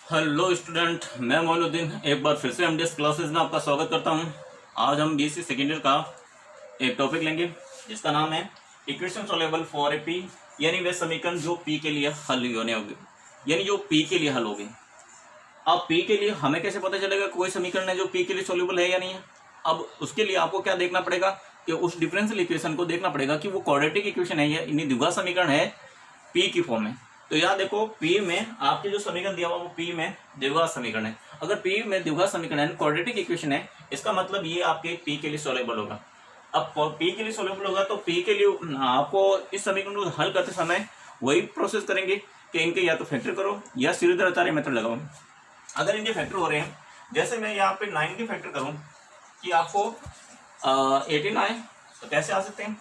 Hello student, मैं मोइनुद्दीन एक बार फिर से एमडीएस क्लासेस में आपका स्वागत करता हूं। आज हम बीएससी सेकेंड ईयर का एक टॉपिक लेंगे जिसका नाम है equation soluble for A P, यानी वे समीकरण जो पी के लिए हल होने होंगे, यानी जो पी के लिए हल होंगे। अब पी के लिए हमें कैसे पता चलेगा कोई समीकरण है जो पी के लिए सॉल्युबल है या नहीं है। अब उसके लिए आपको क्या देखना पड़ेगा कि उस डिफरेंशियल इक्वेशन को देखना पड़ेगा कि वो क्वाड्रेटिक इक्वेशन है या द्विघात समीकरण है पी की फॉर्म में। तो याद देखो, पी में आपके जो समीकरण दिया हुआ वो पी में द्विघात समीकरण है। अगर पी में द्विघात समीकरण है, क्वाड्रेटिक इक्वेशन है, इसका मतलब ये आपके पी के लिए सॉल्युबल होगा। अब पी के लिए सॉल्युबल होगा तो पी के लिए आपको इस समीकरण को हल करते समय वही प्रोसेस करेंगे कि इनके या तो फैक्टर करो या सीरीधराचार्य मेथड लगाओ। अगर इनके फैक्टर हो रहे हैं, जैसे मैं यहाँ पे 9 के फैक्टर करूँ कि आपको 18 आए, तो कैसे आ सकते हैं,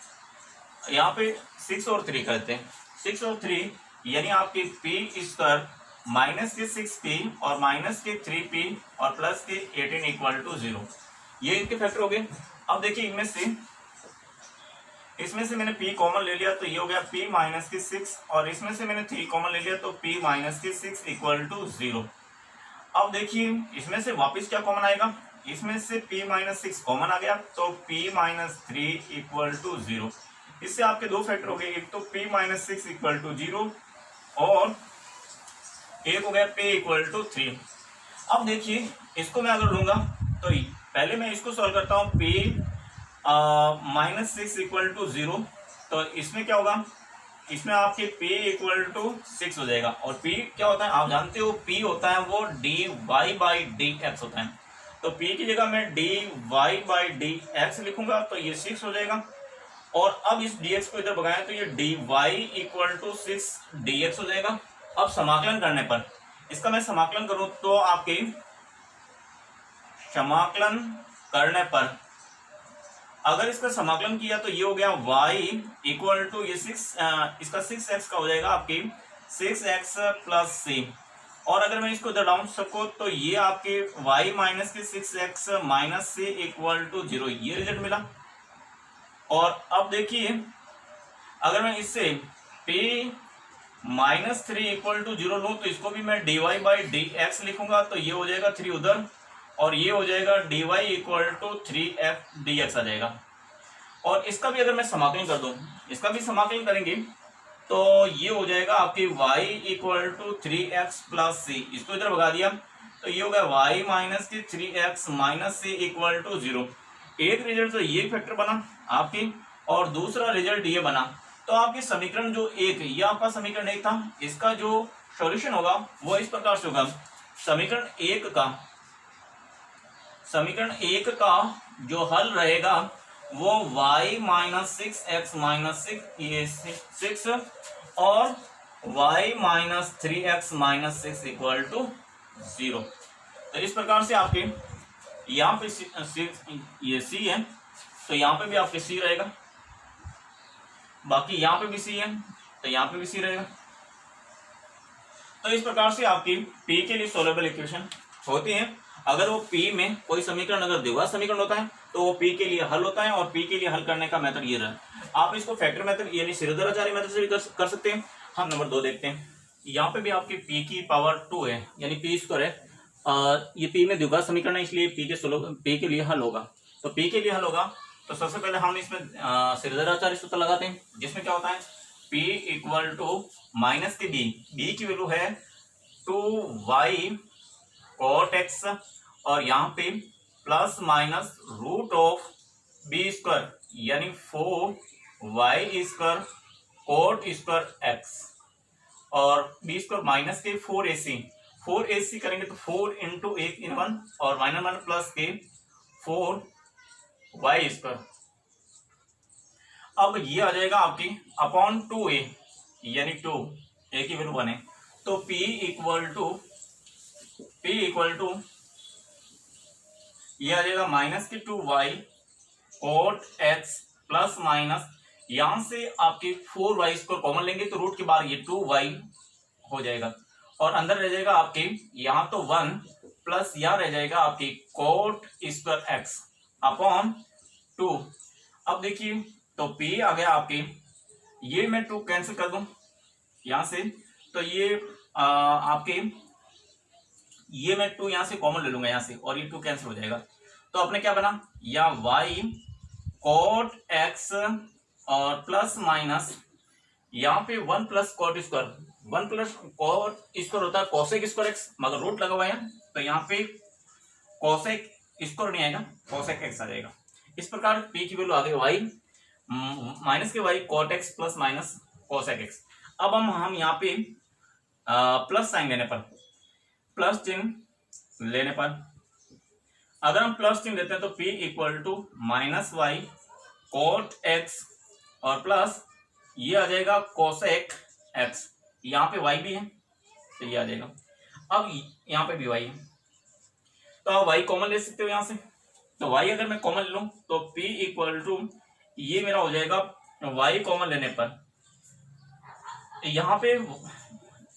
यहाँ पे 6 और 3 करते हैं। 6 और 3 यानी आपके पी स्क्वायर माइनस के 6p और माइनस के 3p और प्लस के 18 इक्वल टू 0, ये इनके फैक्टर हो गए। अब देखिए इसमें से मैंने p कॉमन ले लिया तो ये हो गया p माइनस के 6, और इसमें से मैंने 3 कॉमन ले लिया तो p माइनस के 6 इक्वल टू 0। अब देखिए इसमें से वापस क्या कॉमन आएगा, इसमें से p माइनस 6 कॉमन आ गया तो p माइनस 3 इक्वल टू 0। इससे आपके दो फैक्टर हो गए, एक तो p माइनस 6 इक्वल टू 0 और एक हो गया p इक्वल टू 3। अब देखिए इसको मैं अगर लूंगा तो पहले मैं इसको सॉल्व करता हूँ, p माइनस 6 इक्वल टू 0, तो इसमें क्या होगा, इसमें आपके p इक्वल टू 6 हो जाएगा। और p क्या होता है आप जानते हो, p होता है वो dy बाई dx होता है। तो p की जगह मैं dy बाई dx लिखूंगा तो ये 6 हो जाएगा। और अब इस dx को इधर भगाएं तो ये dy इक्वल टू 6 dx हो जाएगा। अब समाकलन करने पर, इसका मैं समाकलन करूं तो आपके समाकलन करने पर अगर इसका समाकलन किया तो ये हो गया y इक्वल टू ये 6, इसका 6x का हो जाएगा आपकी 6x प्लस c। और अगर मैं इसको इधर डाउन सकूं तो ये आपके y माइनस के 6x minus c equal to 0, ये रिजल्ट मिला। और अब देखिए अगर मैं इससे p माइनस 3 इक्वल टू 0 लूँ तो इसको भी मैं dy बाई dx लिखूंगा तो ये हो जाएगा 3 उधर और ये हो जाएगा dy equal to 3f dx आ जाएगा। और इसका भी अगर मैं समाकलन कर दूं, इसका भी समाकलन करेंगे तो ये हो जाएगा आपकी y equal to 3x plus c, इसको इधर भगा दिया तो ये हो गया y माइनस की 3x minus c equal to 0। एक रिजल्ट तो ये फैक्टर बना आपकी और दूसरा रिजल्ट ये बना। तो आपके समीकरण जो एक, ये आपका समीकरण एक था, इसका जो सॉल्यूशन होगा वो इस प्रकार से होगा। समीकरण एक का जो हल रहेगा वो y माइनस 6x माइनस 6 और y minus 3x minus 6 equal to 0। तो इस प्रकार से आपके यहाँ पे ये c है तो यहाँ पे भी आपके c रहेगा, बाकी यहाँ पे भी c है तो यहाँ पे भी c रहेगा। तो इस प्रकार से आपकी p के लिए सॉल्युबल इक्वेशन होती है। अगर वो p में कोई समीकरण अगर द्विघात समीकरण होता है तो वो p के लिए हल होता है, और p के लिए हल करने का मेथड ये रहा। आप इसको फैक्टर मेथड यानी सीरीधराचार्य मेथड से भी कर सकते हैं। हम नंबर 2 देखते हैं। यहाँ पे भी आपकी p की पावर 2 है यानी p स्क्वायर है, ये p में द्विघात समीकरण है इसलिए p के लिए हल होगा। तो p के लिए हल होगा तो सबसे पहले हम इसमें सीरीधराचार्य सूत्र लगाते हैं, जिसमें क्या होता है p इक्वल टू माइनस के b की वैल्यू है 2y कॉट x और यहाँ पे plus minus root of b square यानी 4y square cot square x और b स्क्वायर माइनस के 4ac करेंगे तो 4 इंटू 1 इन 1 और माइनस 1 प्लस के 4y स्क्वायर। अब ये आ जाएगा आपकी अपॉन 2a यानी 2a की वैल्यू 1 है तो p इक्वल टू ये आ जाएगा माइनस के 2y cot x plus minus यहां से आपके 4y स्क्वायर कॉमन लेंगे तो रूट के बाद ये 2y हो जाएगा और अंदर रह जाएगा आपके यहाँ तो 1 प्लस यहाँ रह जाएगा आपकी कॉट स्क्वायर x अपॉन 2। अब देखिए तो p आ गया आपके, ये मैं 2 कैंसिल कर दूं यहां से तो ये आपके ये मैं 2 यहाँ से कॉमन ले लूंगा यहाँ से, और ये 2 कैंसिल हो जाएगा। तो अपने क्या बना, या y cot x और प्लस माइनस यहाँ पे 1 plus cot square, 1 plus cot square होता है कोसेक स्क्वायर एक्स, मगर रूट लगा हुआ है तो यहाँ पे कोसेक स्क्वायर नहीं आएगा, कोसेक एक्स आ जाएगा। इस प्रकार p की वैल्यू आ गई y माइनस के y cot x plus minus cosec x. अब हम यहाँ पे प्लस साइन लेने पर, प्लस चिन्ह लेने पर, अगर हम प्लस चिन्ह लेते हैं तो p equal to minus Y cot X और प्लस ये आ जाएगा कोसेक एक्स, यहाँ पे y भी है तो ये आ जाएगा। अब यहाँ पे भी y है तो आप y कॉमन ले सकते हो यहाँ से, तो y अगर मैं कॉमन लूं तो p इक्वल टू ये मेरा हो जाएगा y कॉमन लेने पर यहाँ पे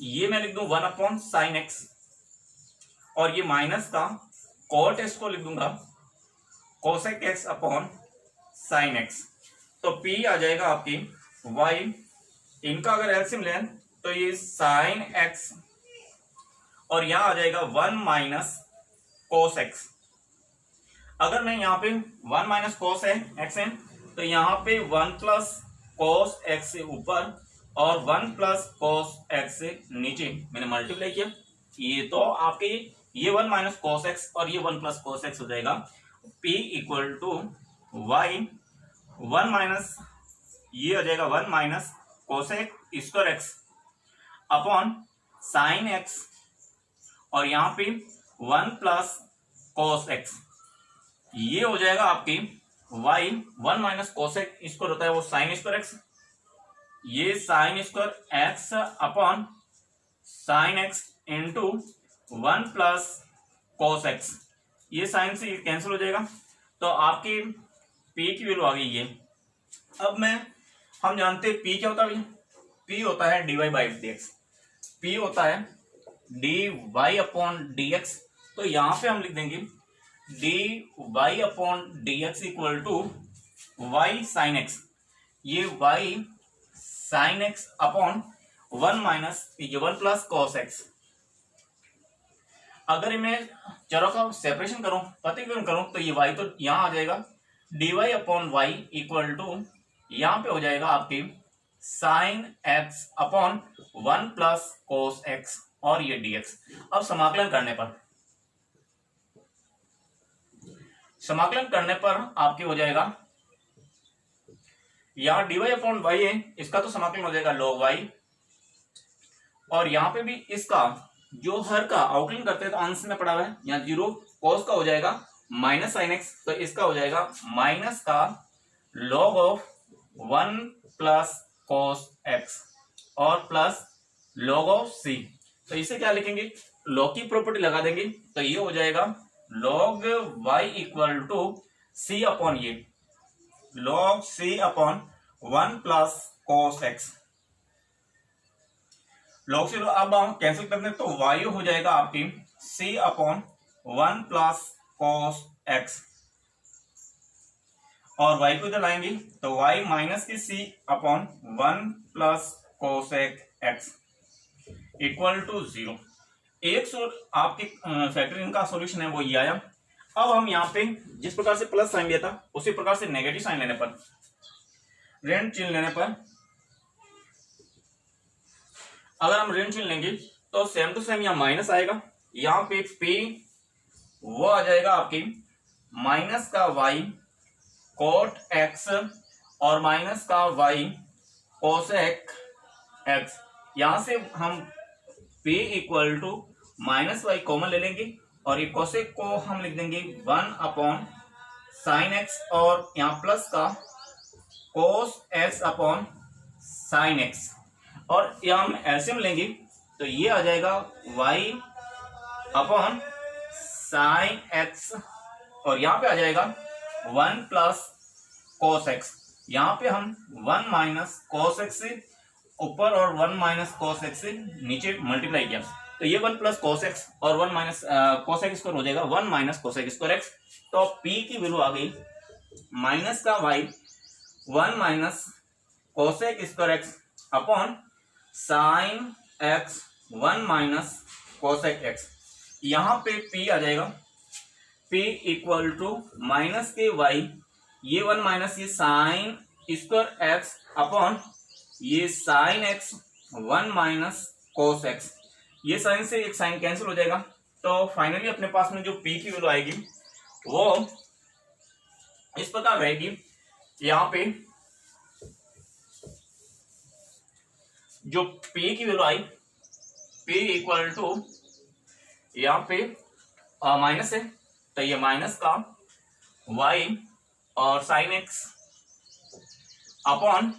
ये मैं लिख दूं 1 अपॉन साइन एक्स, और ये माइनस का कोट एक्स को लिख दूंगा cosec x upon sine x. तो p आ जाएगा आपकी y, इनका अगर एलसीएम लें तो ये साइन एक्स और यहाँ आ जाएगा 1 माइनस कोस एक्स। अगर मैं यहाँ पे 1 माइनस कोस एक्स है तो यहाँ पे 1 प्लस कोस एक्स से ऊपर और 1 प्लस कोस एक्स से नीचे मैंने मल्टीप्लाई किया, ये तो आपके ये 1 माइनस कोस एक्स और ये 1 प्लस कोस एक्स हो जाएगा। p equal to Y 1 minus ये हो जाएगा 1 minus cosec square X upon sine X और यहाँ पे 1 प्लस कोस एक्स, ये हो जाएगा आपकी y 1 माइनस कोसेक स्क्वायर होता है वो साइन स्क्वायर एक्स, ये sine square X upon sine x into 1 plus cos x, ये साइन से कैंसिल हो जाएगा तो आपकी p की वैल्यू आ गई ये। अब हम जानते हैं p क्या होता है, p होता है dy बाई dx, p होता है dy अपॉन dx, तो यहां पे हम लिख देंगे dy upon dx equal to y sine x, ये y sine x upon 1 minus ये 1 प्लस कॉस x। अगर मैं चरों का सेपरेशन करूं, प्रतिकरण करूं तो ये y तो यहां आ जाएगा dy upon y equal to यहां पे हो जाएगा आपकी sine x upon 1 plus cos x और ये dx। अब समाकलन करने पर आपके हो जाएगा यहाँ dy अपॉन y है, इसका तो समाकलन हो जाएगा log y, और यहाँ पे भी इसका जो हर का आउटलाइन करते हैं तो अंश में पड़ा हुआ है, यहाँ 0 cos का हो जाएगा माइनस साइन x, तो इसका हो जाएगा माइनस का log of 1 plus cos x और प्लस log ऑफ c। तो इसे क्या लिखेंगे, log की प्रॉपर्टी लगा देंगे तो ये हो जाएगा log y equal to c upon ये log c upon 1 plus cos x। log से अब हम कैंसिल करते हैं तो y हो जाएगा आपकी c upon 1 plus cos x, और y को इधर लाएंगे तो y माइनस की c upon 1 plus cosec x equal to 0। एक आपके फैक्टरिंग का सॉल्यूशन है वो ये आया। अब हम यहाँ पे जिस प्रकार से प्लस साइन लिया था उसी प्रकार से नेगेटिव साइन लेने पर, ऋण चिन्ह लेने पर, अगर हम ऋण चिन्ह लेंगे तो सेम टू सेम यहाँ माइनस आएगा, यहाँ पे p वो आ जाएगा आपकी माइनस का y कोट x और माइनस का y कोसेक x। यहां से हम p equal to minus Y common ले लेंगे और ये कोसेक को हम लिख देंगे 1 अपॉन साइन x और यहाँ प्लस का कोस x अपॉन साइन x, और यहाँ हम एलसीएम लेंगे तो ये आ जाएगा y अपॉन साइन x और यहाँ पे आ जाएगा 1 प्लस कोस x। यहाँ पे हम 1 माइनस कोस x से ऊपर और 1 माइनस कोस x से नीचे मल्टीप्लाई किया तो ये 1 प्लस कोस x और 1 माइनस कोस x स्क्वायर हो जाएगा 1 माइनस कोसेक स्क्वायर x। तो p की वैल्यू आ गई माइनस का y 1 minus cosec square x upon sine x 1 minus cosec x। यहाँ पे p आ जाएगा, p इक्वल टू माइनस के y, ये 1 माइनस ये साइन स्क्वायर x अपॉन ये sine x 1 minus cos x, ये साइन से एक साइन कैंसिल हो जाएगा। तो फाइनली अपने पास में जो p की वैल्यू आएगी वो इस प्रकार रहेगी, यहाँ पे जो p की वैल्यू आई p इक्वल टू यहाँ पे माइनस है तो ये माइनस का y और sine x upon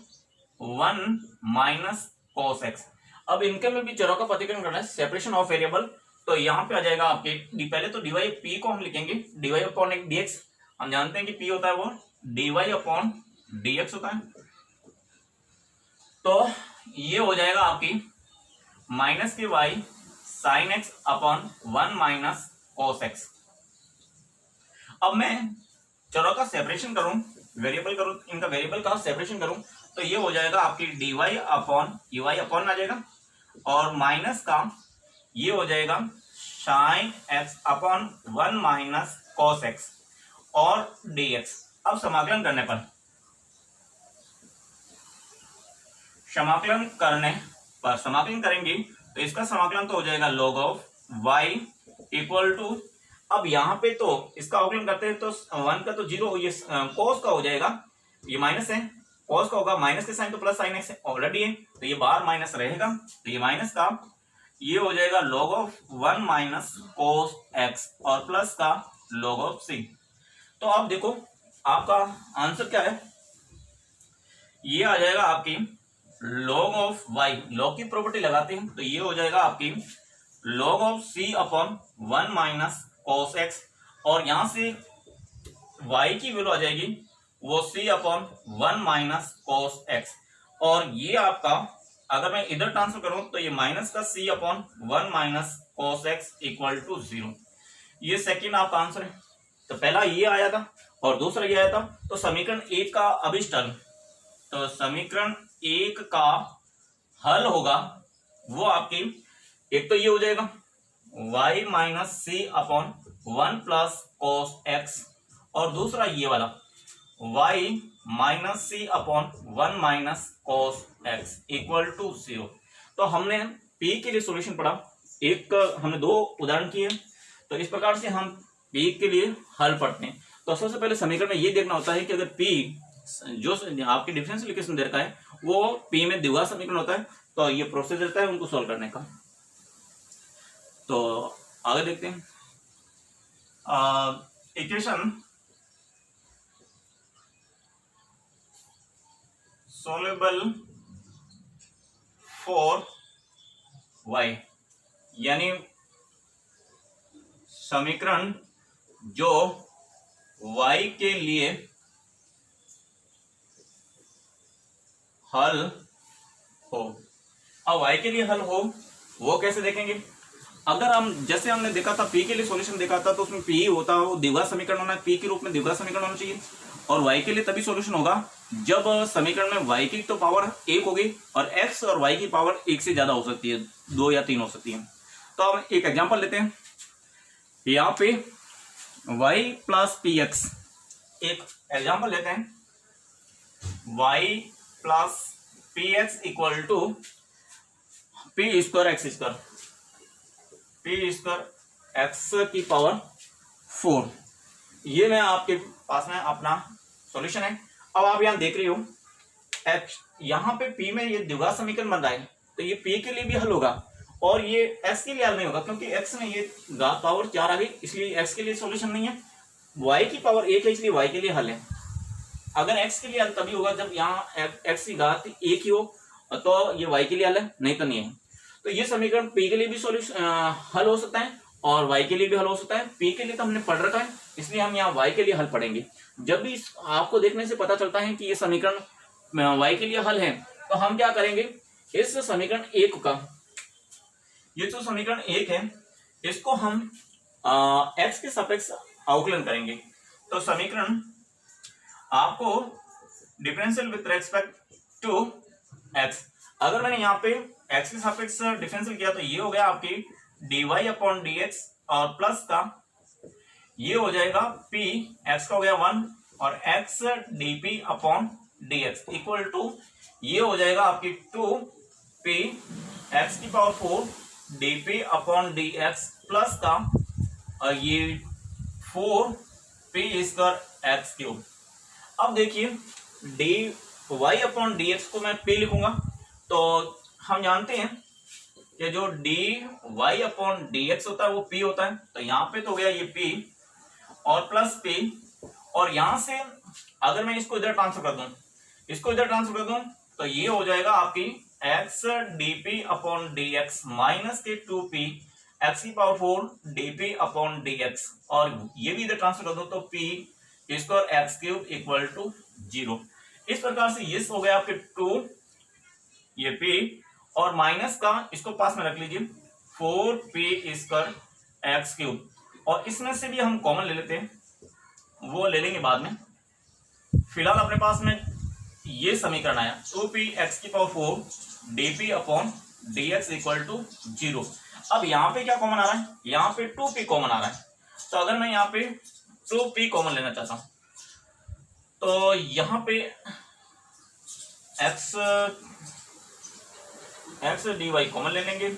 1 minus cos x। अब इनके में भी चरों का प्रतिकरण करना है, सेपरेशन ऑफ वेरिएबल। तो यहाँ पे आ जाएगा आपके पहले तो dy p को हम लिखेंगे dy अपॉन एक dx, हम जानते हैं कि p होता है वो dy अपॉन dx होता है। तो ये हो जाएगा आपकी माइनस के y sine x upon 1 minus cos x। अब मैं चरों का सेपरेशन करूं, वेरिएबल करूं, इनका वेरिएबल का सेपरेशन करूं तो ये हो जाएगा आपकी dy अपॉन ui अपॉन आ जाएगा और माइनस का ये हो जाएगा sine x upon 1 minus cos x और dx। अब समाकलन करने पर समाकलन करेंगे तो इसका समाकलन तो हो जाएगा log of y equal to, अब यहाँ पे तो इसका अवकलन करते हैं तो 1 का तो 0, ये cos का हो जाएगा, ये माइनस है, cos का होगा माइनस के साइन तो प्लस साइन x ऑलरेडी है तो ये बाहर माइनस रहेगा, तो ये माइनस का ये हो जाएगा log of 1 minus cos x और प्लस का log ऑफ c। तो अब देखो आपका आंसर क्या है, ये आ जाएगा आपकी log ऑफ y, log की प्रॉपर्टी लगाते हैं तो ये हो जाएगा आपकी log of c upon 1 minus cos x और यहां से y की वैल्यू आ जाएगी वो c upon 1 minus cos x और ये आपका अगर मैं इधर ट्रांसफर करूं तो ये माइनस का c upon 1 minus cos x equal to 0। ये सेकंड आपका आंसर है। तो पहला ये आया था और दूसरा ये आया था। तो समीकरण 1 का अभिष्ट हल, तो समीकरण 1 का हल होगा वो आपकी एक तो ये हो जाएगा y minus C upon 1 plus cos x और दूसरा ये वाला y minus C upon 1 minus cos x equal to 0। तो हमने p के लिए सॉल्यूशन पढ़ा, एक हमने 2 उदाहरण किए, तो इस प्रकार से हम p के लिए हल पढ़ते हैं। तो सबसे पहले समीकरण में ये देखना होता है कि अगर p जो आपके डिफरेंशियल इक्वेशन दे रखा है वो p में द्विघात समीकरण होता है तो ये प्रोसेस रहता है उनको सॉल्व करने का। तो आगे देखते हैं इक्वेशन सॉल्युबल फॉर y, यानी समीकरण जो y के लिए हल हो। अब y के लिए हल हो वो कैसे देखेंगे, अगर हम जैसे हमने देखा था p के लिए सॉल्यूशन देखा था तो उसमें p होता है वो द्विघात समीकरण होना है, p के रूप में द्विघात समीकरण होना चाहिए और y के लिए तभी सॉल्यूशन होगा जब समीकरण में y की तो पावर 1 होगी और x और y की पावर 1 से ज्यादा हो सकती है, 2 या 3 हो सकती है। तो हम एक एग्जांपल लेते हैं, यहाँ पे y प्लस पी एक्स, एक एग्जांपल लेते हैं y plus p x equal to p square x square, p square x की पावर 4। ये मैं आपके पास में अपना सॉल्यूशन है। अब आप यहां देख रहे हो x, यहाँ पे p में ये द्विघात समीकरण बन रहा है तो ये p के लिए भी हल होगा और ये x के लिए हल नहीं होगा क्योंकि x में ये घात पावर 4 आ गई, इसलिए x के लिए सॉल्यूशन नहीं है। y की पावर 1 है इसलिए y के लिए हल है। अगर x के लिए हल तभी होगा जब यहाँ x की घात 1 ही हो तो ये y के लिए हल है, नहीं तो नहीं है। तो ये समीकरण p के लिए भी सॉल्यूशन हल हो सकता है और y के लिए भी हल हो सकता है। p के लिए तो हमने पढ़ रखा है इसलिए हम यहाँ y के लिए हल पढ़ेंगे। जब भी आपको देखने से पता चलता है कि ये समीकरण y के लिए हल है तो हम क्या करेंगे, इस समीकरण 1 का, ये जो समीकरण 1 है इसको हम x के सापेक्ष अवकलन करेंगे। तो समीकरण आपको differential with respect to x, अगर मैंने यहाँ पे x के सापेक्ष डिफरेंशियल किया तो ये हो गया आपकी dy अपॉन dx और प्लस का ये हो जाएगा p, x का हो गया 1 और x dp upon dx equal to ये हो जाएगा आपकी 2p x की power 4 dp upon dx plus का और ये 4p स्क्वायर x क्यूब। अब देखिए dy अपॉन dx को मैं p लिखूंगा, तो हम जानते हैं कि जो dy अपॉन dx होता है वो p होता है, तो यहाँ पे तो हो गया ये p और प्लस p, और यहां से अगर मैं इसको इधर ट्रांसफर कर दूं, इसको इधर ट्रांसफर कर दूं तो ये हो जाएगा आपकी x dp upon dx minus के 2p x की पावर 4 dp अपॉन dx, और ये भी इधर ट्रांसफर कर दो तो p square x cube equal to 0। इस प्रकार से ये हो गया आपके 2 ये p और माइनस का इसको पास में रख लीजिए 4p स्क्वायर x क्यूब, और इसमें से भी हम कॉमन ले लेते हैं, वो ले लेंगे बाद में। फिलहाल अपने पास में ये समीकरण आया 2p x की power 4 dp upon dx equal to 0। अब यहाँ पे क्या कॉमन आ रहा है, यहाँ पे 2p कॉमन आ रहा है, तो अगर मैं यहाँ पे 2p कॉमन लेना चाहता हूं तो यहाँ पे x dy कॉमन ले लेंगे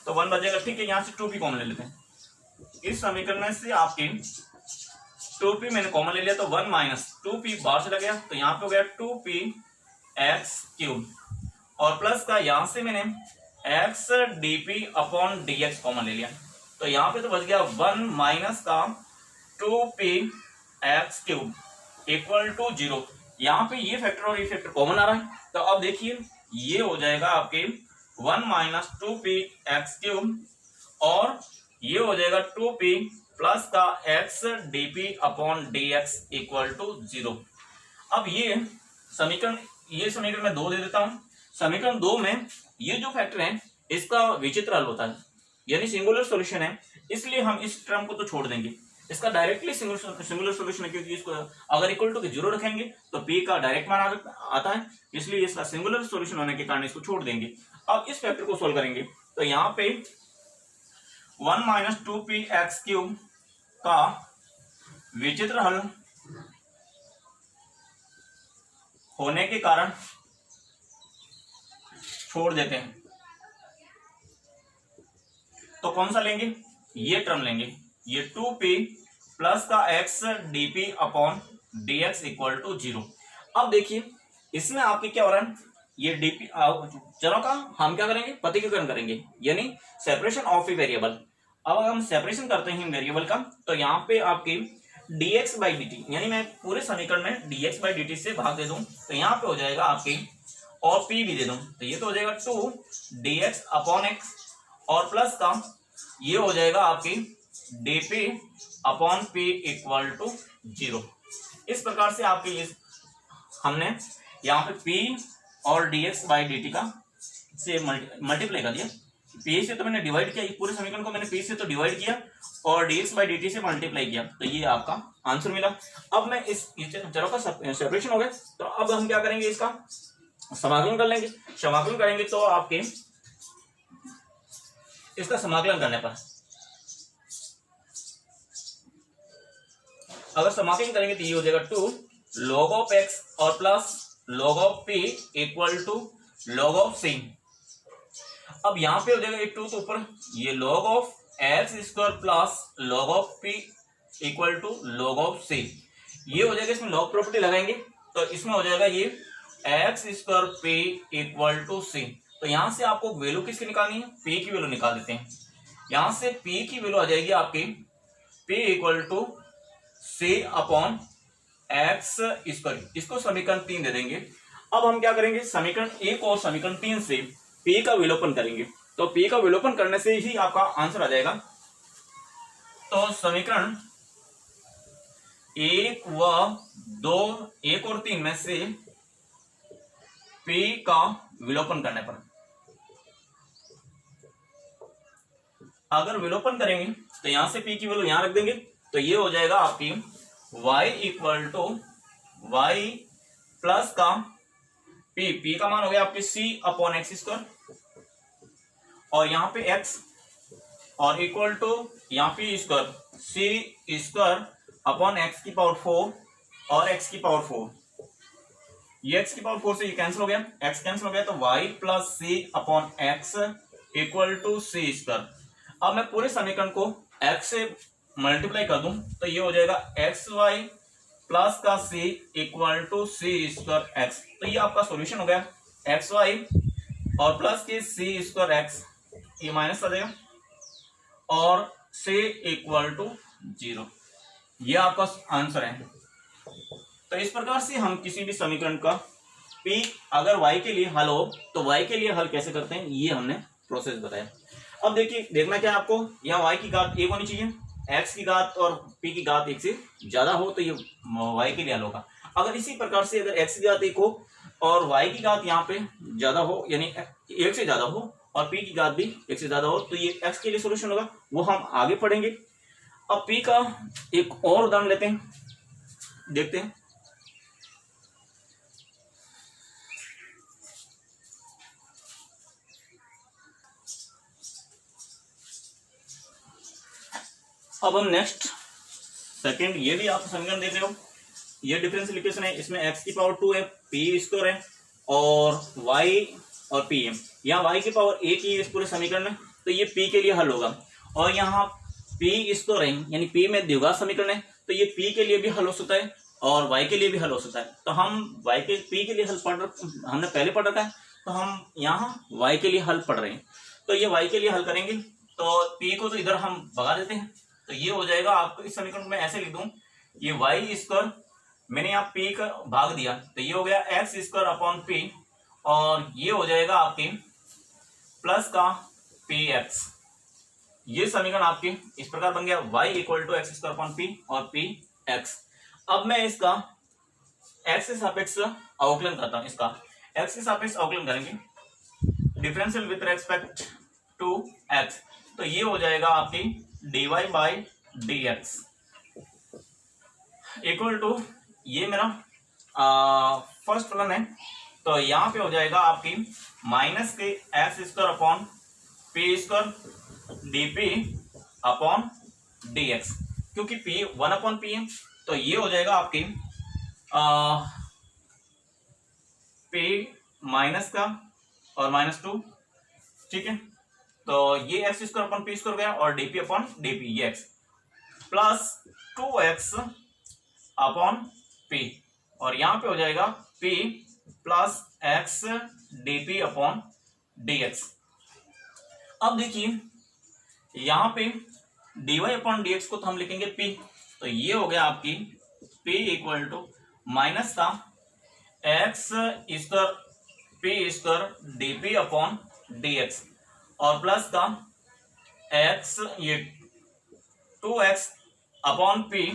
तो 1 बचेगा, ठीक है। यहाँ से 2p कॉमन ले लेते हैं, इस समीकरण से आपके 2p मैंने कॉमन ले लिया तो 1 माइनस 2p बाहर चला गया, तो यहाँ पे हो गया 2p x क्यूब और प्लस का यहाँ से मैंने x dp upon dx common ले लिया, तो यहाँ पे तो बच गया 1 माइनस का 2p x cube equal to 0। यहाँ पे ये फैक्टर और ये फैक्टर कॉमन आ रहा है, तो अब देखिए ये हो जाएगा आपके 1 माइनस 2p x क्यूब और ये हो जाएगा 2p प्लस का x dp upon dx equal to 0। अब ये समीकरण मैं 2 दे देता हूं। समीकरण 2 में ये जो फैक्टर है इसका विचित्र हल होता है, यानी सिंगुलर सॉल्यूशन है, इसलिए हम इस टर्म को तो छोड़ देंगे, इसका डायरेक्टली सिंगुलर सॉल्यूशन है, क्योंकि इसको अगर इक्वल टू के 0 रखेंगे तो p का डायरेक्ट मान आता है, इसलिए इसका सिंगुलर सॉल्यूशन होने के कारण इसको छोड़ देंगे। अब इस फैक्टर को सोल्व करेंगे तो यहाँ पे 1 माइनस 2p x क्यूब का विचित्र हल होने के कारण छोड़ देते हैं, तो कौन सा लेंगे, ये टर्म लेंगे, ये 2p प्लस का x dp upon dx equal to 0। अब देखिए इसमें आपके क्या हो रहा है, ये dp चलो का हम क्या करेंगे, पृथक्करण करेंगे, यानी सेपरेशन ऑफ ए वेरिएबल। अब अगर हम सेपरेशन करते हैं वेरिएबल का तो यहाँ पे आपकी dx बाई dt, यानी मैं पूरे समीकरण में dx बाई dt से भाग दे दूं तो यहाँ पे हो जाएगा आपकी, और p भी दे दूं तो ये तो हो जाएगा 2 dx अपॉन x और प्लस का ये हो जाएगा आपकी dp upon p equal to 0। इस प्रकार से आपके हमने यहाँ पे p और dx बाई dt का से मल्टीप्लाई कर दिया, p से तो मैंने डिवाइड किया, पूरे समीकरण को मैंने p से तो डिवाइड किया और dx बाई dt से मल्टीप्लाई किया, तो ये आपका आंसर मिला। अब मैं इस चरों का सेपरेशन हो गया, तो अब हम क्या करेंगे, इसका समाकलन कर लेंगे। समाकलन करेंगे तो आपके इसका समाकलन करने पर अगर समाकलन करेंगे तो ये हो जाएगा 2 log ऑफ x और plus log of p equal to log of c। अब यहां पे हो जाएगा एक 2 तो ऊपर ये log of x square plus log of p equal to log of c, ये हो जाएगा, इसमें log प्रॉपर्टी लगाएंगे तो इसमें हो जाएगा ये x square p equal to c। तो यहां से आपको वैल्यू किसकी निकालनी है, p की वैल्यू निकाल देते हैं। यहां से p की वैल्यू आ जाएगी आपकी p equal to c upon x square, इसको समीकरण 3 दे देंगे। अब हम क्या करेंगे, समीकरण 1 और समीकरण 3 से p का विलोपन करेंगे, तो p का विलोपन करने से ही आपका आंसर आ जाएगा। तो समीकरण 1 व 2 1 और 3 में से p का विलोपन करने पर अगर विलोपन करेंगे तो यहां से p की वैल्यू यहां रख देंगे, तो ये हो जाएगा आपकी y equal to y plus का p का मान हो गया आपके c अपॉन एक्स स्क्वायर और यहाँ पे x और इक्वल टू यहाँ पी स्क्वायर सी स्क्वायर अपॉन एक्स की पावर 4 और एक्स की पावर 4, ये एक्स की पावर 4 से ये कैंसिल हो गया, एक्स कैंसिल हो गया, तो y plus c upon x equal to C square. अब मैं पूरे समीकरण को एक्स से मल्टीप्लाई कर दूं तो ये हो जाएगा एक्स वाई प्लस का C equal to C square X. तो ये आपका सॉल्यूशन हो गया, एक्स वाई और प्लस की सी स्क्वायर एक्स, ये माइनस आ जाएगा और सी इक्वल टू 0, ये आपका आंसर है। तो इस प्रकार से हम किसी भी समीकरण का P अगर y के लिए हल हो तो y के लिए हल कैसे करते हैं, ये हमने प्रोसेस बताया। अब देखिए, देखना क्या है आपको, यहाँ y की घात 1 होनी चाहिए, x की घात और p की घात 1 से ज्यादा हो तो ये y के लिए हल होगा। अगर इसी प्रकार से अगर x की घात 1 हो और y की घात यहाँ पे ज्यादा हो, यानी 1 से ज्यादा हो और p की घात भी 1 से ज्यादा हो, तो ये x के लिए सोल्यूशन होगा, वो हम आगे पढ़ेंगे। अब p का एक और उदाहरण लेते हैं, देखते हैं। अब हम नेक्स्ट सेकंड, ये भी आप समीकरण देख रहे हो, ये डिफरेंशियल इक्वेशन है, इसमें x की पावर 2 है, p स्क्वायर है और y और p है। यहाँ y की पावर 1 ही है इस पूरे समीकरण में, तो ये p के लिए हल होगा। और यहाँ p स्क्वायर है, यानी p में द्विघात समीकरण है, तो ये p के लिए भी हल हो सकता है और y के लिए भी हल हो सकता है। तो हम p के लिए हल हमने पहले पढ़ रखा है, तो हम यहाँ y के लिए हल पढ़ रहे हैं। तो ये y के लिए हल करेंगे, तो p को तो इधर हम भगा देते हैं, तो ये हो जाएगा आपको, इस समीकरण को मैं ऐसे लिख दूं, ये y स्क्वायर मैंने यहाँ p का भाग दिया, तो ये हो गया एक्स स्क्वायर अपॉन p और ये हो जाएगा आपके प्लस का px। ये समीकरण आपके इस प्रकार बन गया, y equal to x square upon p और px। अब मैं इसका x के सापेक्ष अवकलन करता हूं, इसका x के सापेक्ष अवकलन करेंगे, differential with respect to x, तो ये हो जाएगा आपकी dy by dx equal to, ये मेरा फर्स्ट फलन है, तो यहाँ पे हो जाएगा आपकी माइनस के x square upon P square dp upon dx, क्योंकि p 1 अपॉन p है, तो ये हो जाएगा आपकी p माइनस का और -2, ठीक है। तो ये x square upon P square गया और dp अपॉन dp, ये x plus 2x upon p और यहाँ पे हो जाएगा p plus x dp upon dx। अब देखिए यहाँ पे dy अपॉन dx को तो हम लिखेंगे p, तो ये हो गया आपकी p इक्वल टू माइनस का x square p square dp upon dx और प्लस का x, ये 2x upon p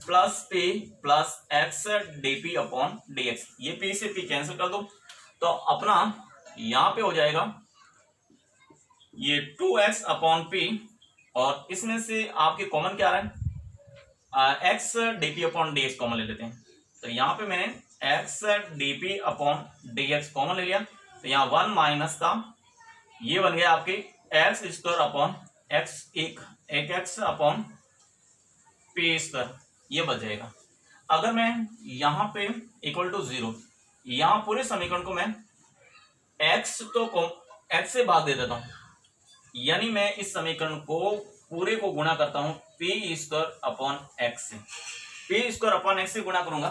plus p plus x dp upon dx, ये p से p कैंसिल कर दो, तो अपना यहाँ पे हो जाएगा ये 2x अपॉन p और इसमें से आपके कॉमन क्या आ रहा है, x dp upon dx common ले लेते हैं, तो यहाँ पे मैंने x dp upon dx common ले लिया, तो यहाँ 1 माइनस का ये बन गया आपके एक्स स्क्वायर अपॉन एक्स, एक एक्स अपॉन पी स्क्वायर, ये बच जाएगा। अगर मैं यहाँ पे इक्वल टू 0, यहाँ पूरे समीकरण को मैं एक्स एक्स से भाग दे देता हूँ, यानी मैं इस समीकरण को पूरे को गुणा करता हूँ पी स्क्वायर अपॉन एक्स से, पी स्क्वायर अपॉन एक्स से गुणा करूंगा,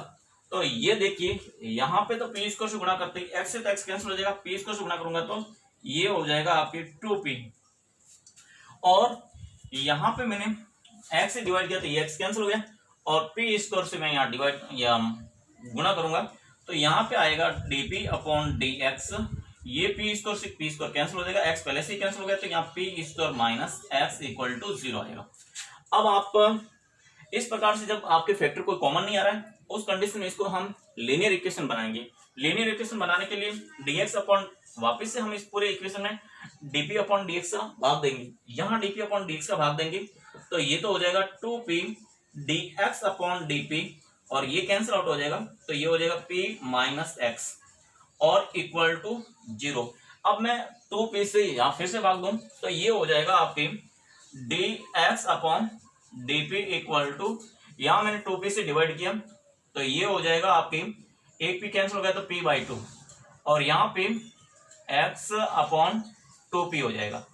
तो ये देखिए यहाँ पे तो पी स्क्वायर से गुणा करते ही एक्स से तो एक्स कैंसिल हो जाएगा, पी स्क्वायर से गुणा करूंगा तो ये हो जाएगा आपके 2p और यहाँ पे मैंने x से डिवाइड किया तो ये x कैंसिल हो गया और p स्क्वायर से मैं यहाँ डिवाइड या गुणा करूंगा, तो यहाँ पे आएगा dp अपॉन dx, ये p स्क्वायर से p स्क्वायर कैंसिल हो जाएगा, x पहले से ही कैंसिल हो गया, तो यहाँ p square minus x equal to 0 आएगा। अब आप इस प्रकार से जब आपके फैक्टर कोई कॉमन नहीं आ रहा है, उस कंडीशन में इसको हम लीनियर इक्वेशन बनाएंगे। लीनियर इक्वेशन बनाने के लिए dx अपॉन, वापस से हम इस पूरे इक्वेशन में dp अपॉन dx का भाग देंगे, यहाँ dp अपॉन dx का भाग देंगे, तो ये तो हो जाएगा 2p dx अपॉन dp और ये कैंसिल आउट हो जाएगा, तो ये हो जाएगा p माइनस एक्स और इक्वल टू 0। अब मैं 2p से यहाँ फिर से भाग दूं, तो ये हो जाएगा आपके d x upon d p equal to, यहां मैंने 2p से डिवाइड किया तो ये हो जाएगा आपकी, एक p कैंसिल हो गया तो p/2, और यहाँ पे x अपॉन 2p हो जाएगा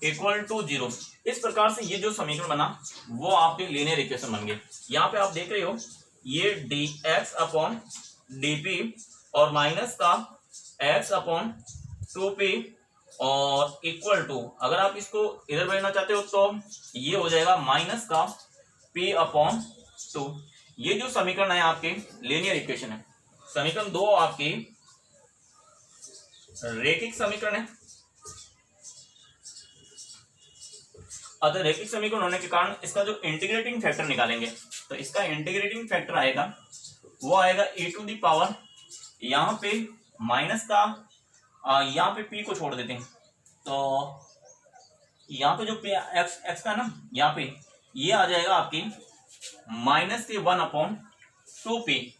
इक्वल टू 0। इस प्रकार से ये जो समीकरण बना वो आपके लीनियर इक्वेशन बन गए। यहाँ पे आप देख रहे हो ये dx अपॉन dp और माइनस का x अपॉन 2p और इक्वल टू, अगर आप इसको इधर भेजना चाहते हो तो ये हो जाएगा माइनस का p अपॉन 2। ये जो समीकरण है आपके लीनियर इक्वेशन है। समीकरण 2 आपकी रैखिक समीकरण है। अतः रैखिक समीकरण होने के कारण इसका जो इंटीग्रेटिंग फैक्टर निकालेंगे तो इसका इंटीग्रेटिंग फैक्टर आएगा, वो आएगा e टू दी पावर, यहाँ पे माइनस का यहाँ पे p को छोड़ देते हैं तो यहाँ पे जो x का ना, यहाँ पे ये आ जाएगा आपकी माइनस के 1/2p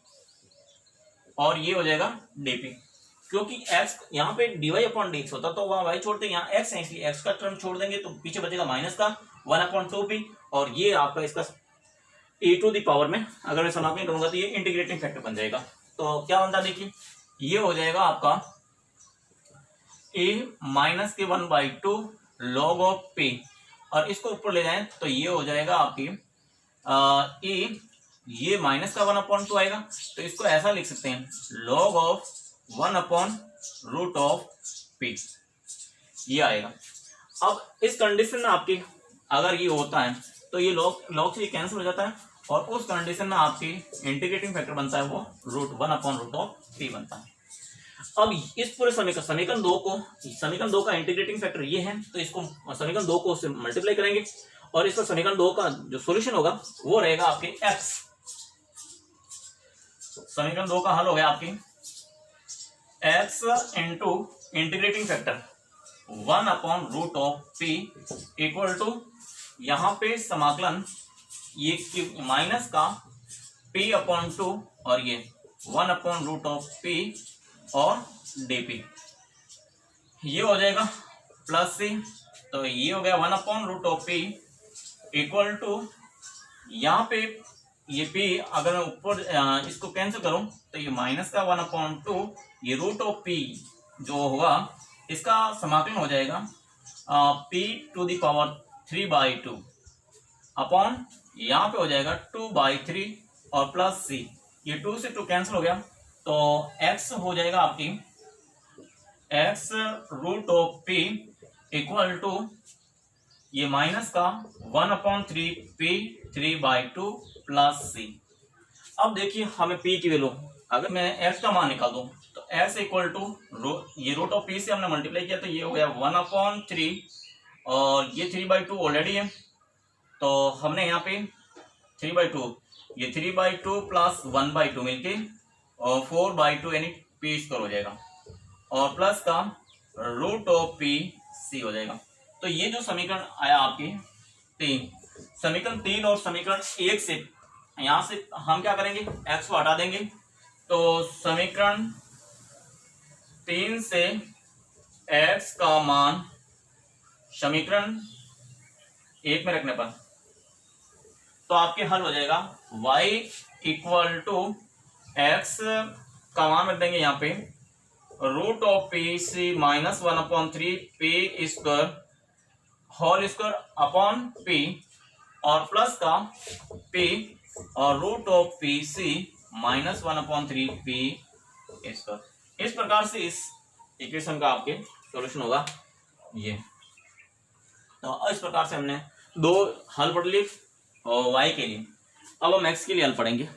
और ये हो जाएगा dp, क्योंकि x यहाँ पे dy/dx होता तो वहां y छोड़ते, यहाँ x है इसलिए x का टर्म छोड़ देंगे तो पीछे बचेगा माइनस का 1/2p और ये आपका इसका e टू दी पावर में अगर मैं समाकलन करूंगा तो ये इंटीग्रेटिंग फैक्टर बन जाएगा। तो क्या बनता है देखिए, ये हो जाएगा आपका a माइनस के 1/2 log ऑफ p और इसको ऊपर ले जाएं तो ये हो जाएगा आपकी e, ये माइनस का 1/2 आएगा तो इसको ऐसा लिख सकते हैं log ऑफ 1/√p, ये आएगा। अब इस कंडीशन में आपकी अगर ये होता है तो ये log से कैंसिल हो जाता है और उस कंडीशन में आपकी इंटीग्रेटिंग फैक्टर बनता है वो 1/√p बनता है। अब इस पूरे समीकरण 2 का इंटीग्रेटिंग फैक्टर ये है तो इसको समीकरण 2 को उससे मल्टीप्लाई करेंगे और इसका समीकरण 2 का जो सॉल्यूशन होगा वो रहेगा आपके x। समीकरण 2 का हल हो गया आपकी x into integrating factor 1/√p equal to, यहाँ पे समाकलन ये माइनस का p/2 और ये 1/√p और dp, ये हो जाएगा प्लस c, तो ये हो गया 1/√p इक्वल टू, यहाँ पे ये p अगर मैं ऊपर इसको कैंसिल करूं तो ये माइनस का 1/2, ये √p जो होगा इसका समाकलन हो जाएगा p to the power 3/2 upon, यहाँ पे हो जाएगा 2/3 और प्लस c, ये 2 से 2 कैंसिल हो गया तो x हो जाएगा आपकी x√p इक्वल टू, ये माइनस का 1/3p 3/2 प्लस c। अब देखिए हमें p की वैल्यू, अगर मैं x का मान निकाल दूं तो x इक्वल टू, ये √p से हमने मल्टीप्लाई किया तो ये हो गया 1/3 और ये 3/2 ऑलरेडी है तो हमने यहाँ पे 3/2, ये 3/2 प्लस 1/2 मिलके और 4/2 यानी p² हो जाएगा और प्लस का √p हो जाएगा। तो ये जो समीकरण आया आपके 3, समीकरण 3 और समीकरण 1 से यहां से हम क्या करेंगे, x को हटा देंगे तो समीकरण 3 से x का मान समीकरण 1 में रखने पर तो आपके हल हो जाएगा y इक्वल टू x का मान रख देंगे यहाँ पे √p minus 1/3p² whole square upon p और प्लस का p और √p माइनस 1/3p²। इस प्रकार से इस इक्वेशन का आपके सॉल्यूशन होगा ये। तो इस प्रकार से हमने 2 हल पढ़ लिए और y के लिए। अब हम x के लिए हल पढ़ेंगे।